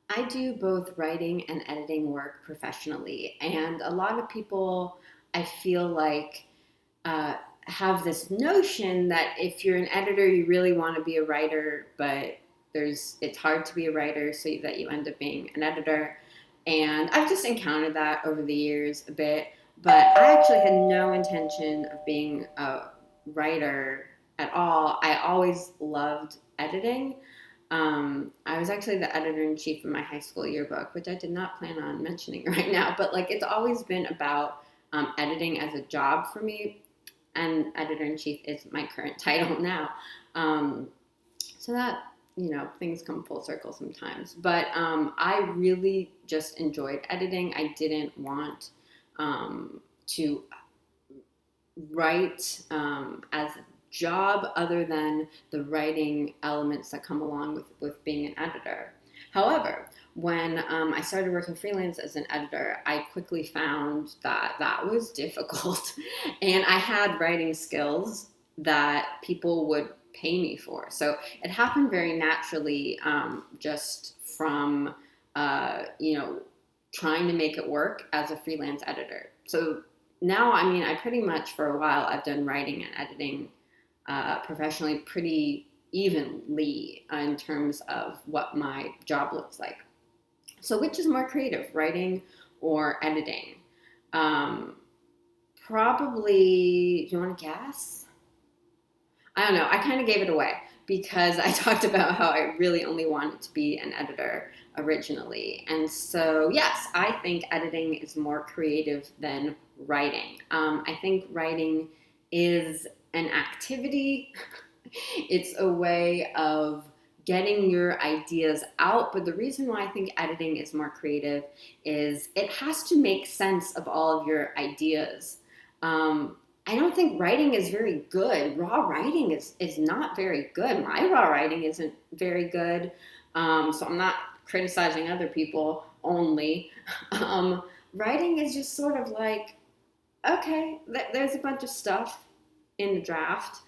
I do both writing and editing work professionally, and a lot of people, I feel like, uh, have this notion that if you're an editor, you really want to be a writer, but it's hard to be a writer, so that you end up being an editor. And I've just encountered that over the years a bit, but I actually had no intention of being a writer at all. I always loved editing. I was actually the editor-in-chief of my high school yearbook, which I did not plan on mentioning right now, but like it's always been about editing as a job for me, and editor-in-chief is my current title now. Um, so that, things come full circle sometimes. But I really just enjoyed editing. I didn't want to write as a job other than the writing elements that come along with being an editor. However, when I started working freelance as an editor, I quickly found that that was difficult. And I had writing skills that people would pay me for. So it happened very naturally, just from, trying to make it work as a freelance editor. So now, I mean, I pretty much for a while I've done writing and editing professionally pretty evenly in terms of what my job looks like. So, which is more creative, writing or editing? Um, Probably, do you want to guess? I don't know. I kind of gave it away because I talked about how I really only wanted to be an editor originally. And so, yes, I think editing is more creative than writing. I think writing is an activity, it's a way of getting your ideas out. But the reason why I think editing is more creative is it has to make sense of all of your ideas. Um, I don't think writing is very good. Raw writing is not very good. My raw writing isn't very good. So I'm not criticizing other people only. Writing is just sort of like, okay, there's a bunch of stuff in the draft.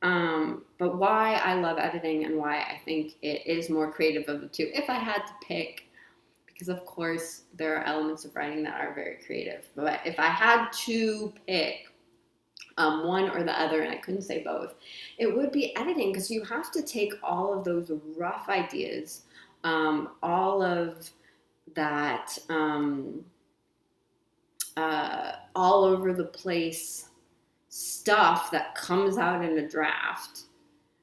But why I love editing and why I think it is more creative of the two, if I had to pick, because of course there are elements of writing that are very creative. But if I had to pick one or the other, and I couldn't say both, it would be editing because you have to take all of those rough ideas, all of that all over the place stuff that comes out in a draft,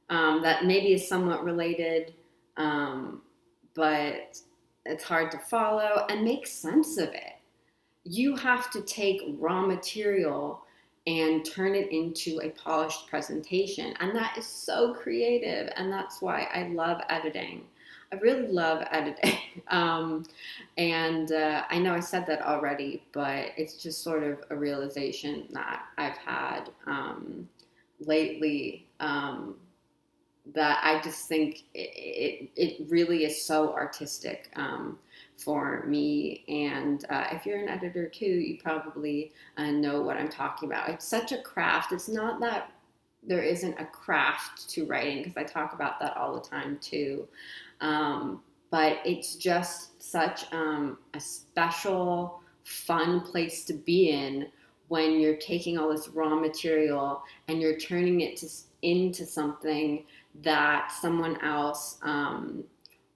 that maybe is somewhat related, but it's hard to follow, and make sense of it. You have to take raw material and turn it into a polished presentation. And that is so creative. And that's why I love editing. I really love editing. And I know I said that already, but it's just sort of a realization that I've had lately, that I just think it really is so artistic, for me. And if you're an editor too, you probably know what I'm talking about. It's such a craft. It's not that there isn't a craft to writing, because I talk about that all the time too. But it's just such a special, fun place to be in when you're taking all this raw material and you're turning it into something that someone else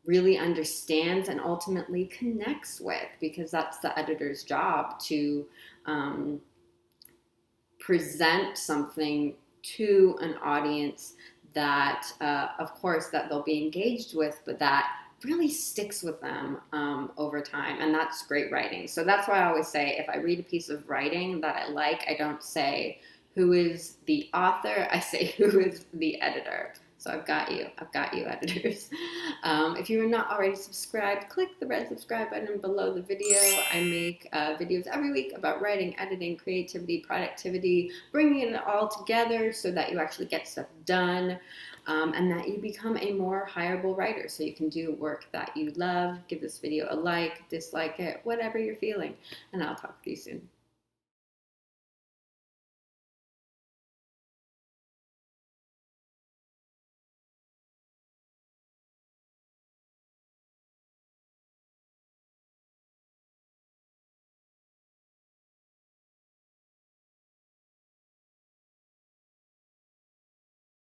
really understands and ultimately connects with, because that's the editor's job, to um, present something to an audience that, of course, that they'll be engaged with, but that really sticks with them over time. And that's great writing. So that's why I always say, if I read a piece of writing that I like, I don't say who is the author, I say who is the editor. So I've got you, editors. If you are not already subscribed, click the red subscribe button below the video. I make videos every week about writing, editing, creativity, productivity, bringing it all together so that you actually get stuff done, and that you become a more hireable writer, so you can do work that you love. Give this video a like, dislike it, whatever you're feeling, and I'll talk to you soon.